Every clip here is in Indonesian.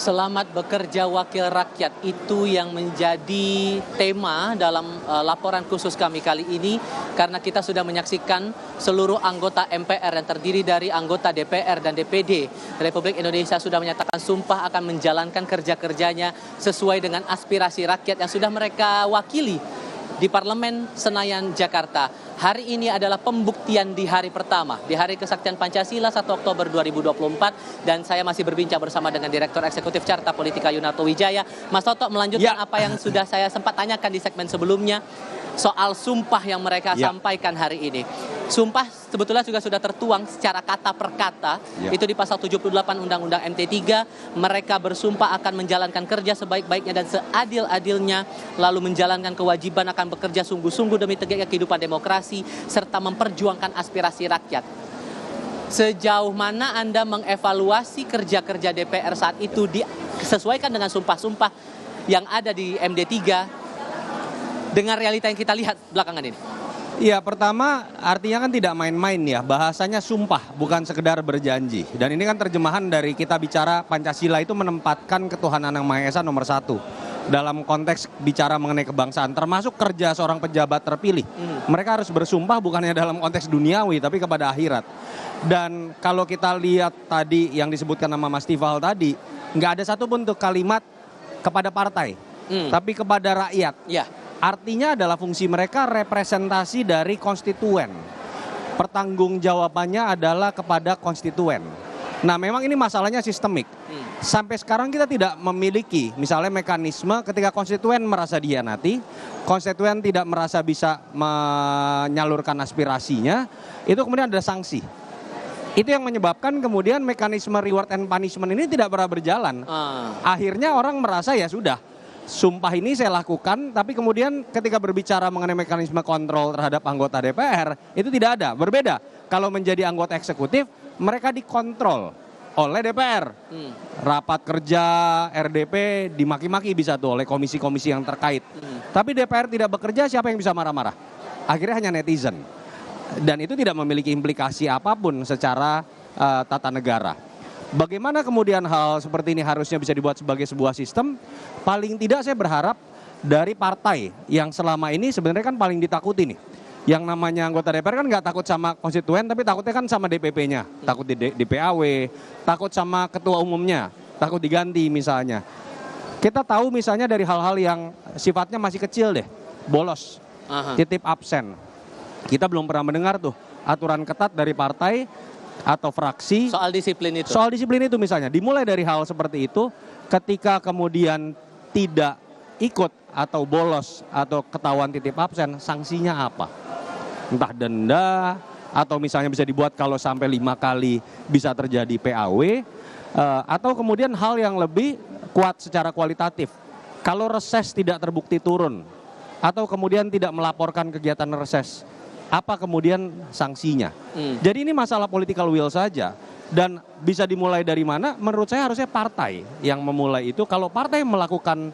Selamat bekerja wakil rakyat, itu yang menjadi tema dalam laporan khusus kami kali ini, karena kita sudah menyaksikan seluruh anggota MPR yang terdiri dari anggota DPR dan DPD Republik Indonesia sudah menyatakan sumpah akan menjalankan kerja-kerjanya sesuai dengan aspirasi rakyat yang sudah mereka wakili di Parlemen Senayan, Jakarta. Hari ini adalah pembuktian di hari pertama, di Hari Kesaktian Pancasila 1 Oktober 2024. Dan saya masih berbincang bersama dengan Direktur Eksekutif Carta Politika Yunarto Wijaya. Mas Toto melanjutkan apa yang sudah saya sempat tanyakan di segmen sebelumnya, soal sumpah yang mereka sampaikan hari ini. Sumpah sebetulnya juga sudah tertuang secara kata per kata, itu di pasal 78 Undang-Undang MT3. Mereka bersumpah akan menjalankan kerja sebaik-baiknya dan seadil-adilnya, lalu menjalankan kewajiban akan bekerja sungguh-sungguh demi tegaknya kehidupan demokrasi, serta memperjuangkan aspirasi rakyat. Sejauh mana Anda mengevaluasi kerja-kerja DPR saat itu disesuaikan dengan sumpah-sumpah yang ada di MD3 dengan realita yang kita lihat belakangan ini? Ya, pertama artinya kan tidak main-main ya, bahasanya sumpah bukan sekedar berjanji. Dan ini kan terjemahan dari kita bicara Pancasila itu menempatkan ketuhanan Yang Maha Esa nomor satu. Dalam konteks bicara mengenai kebangsaan, termasuk kerja seorang pejabat terpilih. Mereka harus bersumpah bukannya dalam konteks duniawi, tapi kepada akhirat. Dan kalau kita lihat tadi yang disebutkan nama Mas Tifal tadi, nggak ada satupun tuh kalimat kepada partai, tapi kepada rakyat. Artinya adalah fungsi mereka representasi dari konstituen. Pertanggungjawabannya adalah kepada konstituen. Nah, memang ini masalahnya sistemik. Sampai sekarang kita tidak memiliki misalnya mekanisme ketika konstituen merasa dihianati, konstituen tidak merasa bisa menyalurkan aspirasinya, itu kemudian ada sanksi. Itu yang menyebabkan kemudian mekanisme reward and punishment ini tidak pernah berjalan. Akhirnya orang merasa ya sudah, sumpah ini saya lakukan, tapi kemudian ketika berbicara mengenai mekanisme kontrol terhadap anggota DPR, itu tidak ada. Berbeda, kalau menjadi anggota eksekutif, mereka dikontrol oleh DPR. Rapat kerja, RDP, dimaki-maki bisa tuh oleh komisi-komisi yang terkait. Tapi DPR tidak bekerja, siapa yang bisa marah-marah? Akhirnya hanya netizen. Dan itu tidak memiliki implikasi apapun secara tata negara. Bagaimana kemudian hal seperti ini harusnya bisa dibuat sebagai sebuah sistem? Paling tidak saya berharap dari partai yang selama ini sebenarnya kan paling ditakuti nih. Yang namanya anggota DPR kan nggak takut sama konstituen, tapi takutnya kan sama DPP-nya. Takut di PAW, takut sama ketua umumnya, takut diganti misalnya. Kita tahu misalnya dari hal-hal yang sifatnya masih kecil deh, bolos, titip absen. Kita belum pernah mendengar tuh aturan ketat dari partai atau fraksi soal disiplin itu. Soal disiplin itu misalnya, dimulai dari hal seperti itu, ketika kemudian tidak ikut atau bolos atau ketahuan titip absen, sanksinya apa? Entah denda atau misalnya bisa dibuat kalau sampai 5 kali bisa terjadi PAW, atau kemudian hal yang lebih kuat secara kualitatif. Kalau reses tidak terbukti turun atau kemudian tidak melaporkan kegiatan reses, apa kemudian sanksinya? Jadi ini masalah political will saja. Dan bisa dimulai dari mana? Menurut saya harusnya partai yang memulai itu. Kalau partai melakukan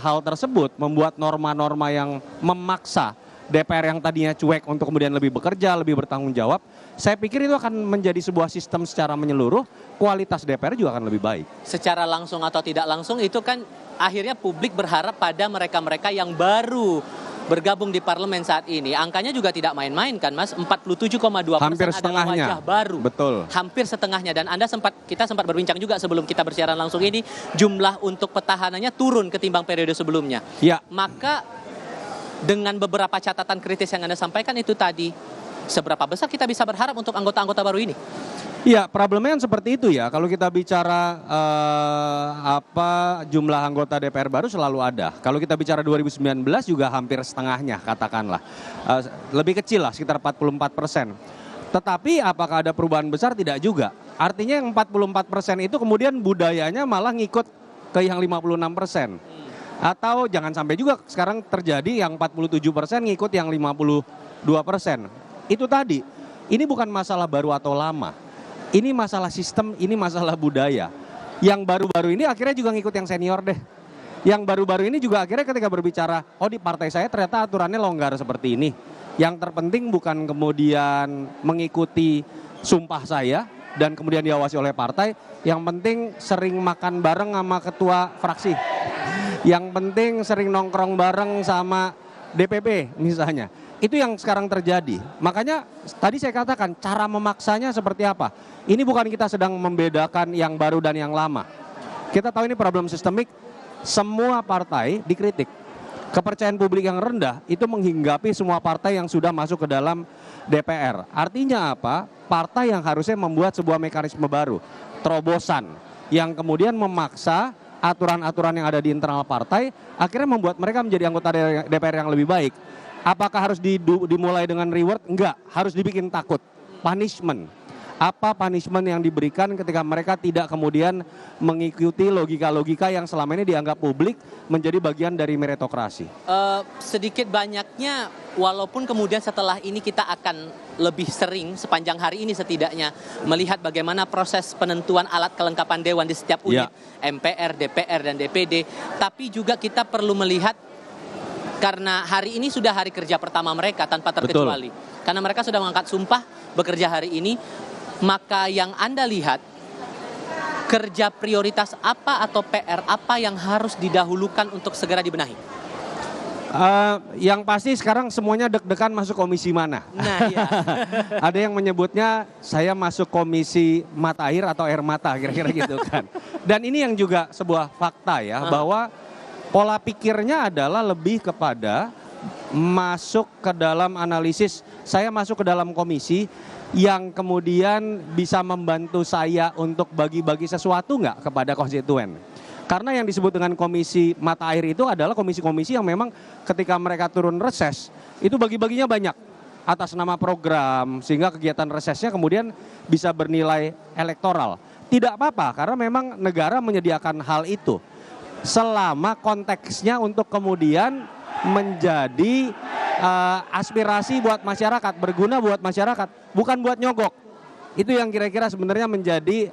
hal tersebut, membuat norma-norma yang memaksa DPR yang tadinya cuek untuk kemudian lebih bekerja, lebih bertanggung jawab, saya pikir itu akan menjadi sebuah sistem secara menyeluruh, kualitas DPR juga akan lebih baik. Secara langsung atau tidak langsung itu kan akhirnya publik berharap pada mereka-mereka yang baru bergabung di parlemen saat ini. Angkanya juga tidak main-main kan Mas, 47,2% adalah wajah baru. Betul. Hampir setengahnya, dan kita sempat berbincang juga sebelum kita bersiaran langsung ini, jumlah untuk petahananya turun ketimbang periode sebelumnya. Maka dengan beberapa catatan kritis yang Anda sampaikan itu tadi, seberapa besar kita bisa berharap untuk anggota-anggota baru ini? Ya, problemnya kan seperti itu ya. Kalau kita bicara jumlah anggota DPR baru selalu ada. Kalau kita bicara 2019 juga hampir setengahnya katakanlah. Lebih kecil lah, sekitar 44%. Tetapi apakah ada perubahan besar? Tidak juga. Artinya yang 44% itu kemudian budayanya malah ngikut ke yang 56%. Atau jangan sampai juga sekarang terjadi yang 47% ngikut yang 52%. Itu tadi, ini bukan masalah baru atau lama. Ini masalah sistem, ini masalah budaya. Yang baru-baru ini akhirnya juga ngikut yang senior deh. Yang baru-baru ini juga akhirnya ketika berbicara, oh di partai saya ternyata aturannya longgar seperti ini. Yang terpenting bukan kemudian mengikuti sumpah saya, dan kemudian diawasi oleh partai, yang penting sering makan bareng sama ketua fraksi. Yang penting sering nongkrong bareng sama DPP misalnya. Itu yang sekarang terjadi. Makanya tadi saya katakan cara memaksanya seperti apa. Ini bukan kita sedang membedakan yang baru dan yang lama. Kita tahu ini problem sistemik, semua partai dikritik. Kepercayaan publik yang rendah itu menghinggapi semua partai yang sudah masuk ke dalam DPR. Artinya apa? Partai yang harusnya membuat sebuah mekanisme baru, terobosan, yang kemudian memaksa aturan-aturan yang ada di internal partai, akhirnya membuat mereka menjadi anggota DPR yang lebih baik. Apakah harus dimulai dengan reward? Enggak, harus dibikin takut, punishment. Apa punishment yang diberikan ketika mereka tidak kemudian mengikuti logika-logika yang selama ini dianggap publik menjadi bagian dari meritokrasi? Sedikit banyaknya, walaupun kemudian setelah ini kita akan lebih sering sepanjang hari ini setidaknya melihat bagaimana proses penentuan alat kelengkapan dewan di setiap unit, MPR, DPR, dan DPD, tapi juga kita perlu melihat karena hari ini sudah hari kerja pertama mereka tanpa terkecuali. Betul. Karena mereka sudah mengangkat sumpah bekerja hari ini. Maka yang Anda lihat, kerja prioritas apa atau PR apa yang harus didahulukan untuk segera dibenahi? Yang pasti sekarang semuanya deg-degan masuk komisi mana. Nah, iya. Ada yang menyebutnya saya masuk komisi mata air atau air mata, kira-kira gitu kan. Dan ini yang juga sebuah fakta ya, bahwa pola pikirnya adalah lebih kepada masuk ke dalam analisis, saya masuk ke dalam komisi yang kemudian bisa membantu saya untuk bagi-bagi sesuatu nggak kepada konstituen. Karena yang disebut dengan komisi mata air itu adalah komisi-komisi yang memang ketika mereka turun reses, itu bagi-baginya banyak atas nama program, sehingga kegiatan resesnya kemudian bisa bernilai elektoral. Tidak apa-apa, karena memang negara menyediakan hal itu. Selama konteksnya untuk kemudian menjadi aspirasi buat masyarakat, berguna buat masyarakat, bukan buat nyogok. Itu yang kira-kira sebenarnya menjadi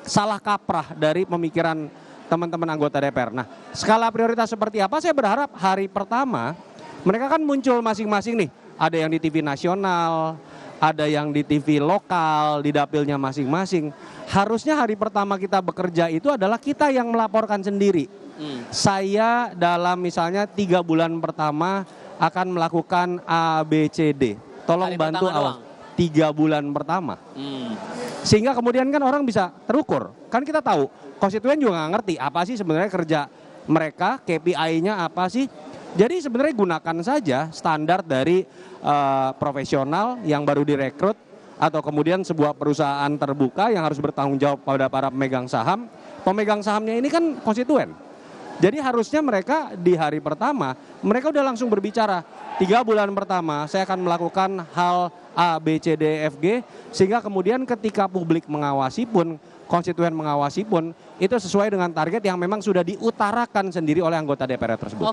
salah kaprah dari pemikiran teman-teman anggota DPR. Nah, skala prioritas seperti apa? Saya berharap hari pertama mereka kan muncul masing-masing nih. Ada yang di TV nasional, ada yang di TV lokal, di dapilnya masing-masing. Harusnya hari pertama kita bekerja itu adalah kita yang melaporkan sendiri. Saya dalam misalnya 3 bulan pertama akan melakukan A, B, C, D. Tolong hari bantu awal 3 bulan pertama. Sehingga kemudian kan orang bisa terukur. Kan kita tahu, konstituen juga nggak ngerti apa sih sebenarnya kerja mereka, KPI-nya apa sih. Jadi sebenarnya gunakan saja standar dari profesional yang baru direkrut, atau kemudian sebuah perusahaan terbuka yang harus bertanggung jawab pada para pemegang saham. Pemegang sahamnya ini kan konstituen. Jadi harusnya mereka di hari pertama, mereka udah langsung berbicara. 3 bulan pertama saya akan melakukan hal A, B, C, D, F, G. Sehingga kemudian ketika publik mengawasi pun, konstituen mengawasi pun, itu sesuai dengan target yang memang sudah diutarakan sendiri oleh anggota DPR tersebut.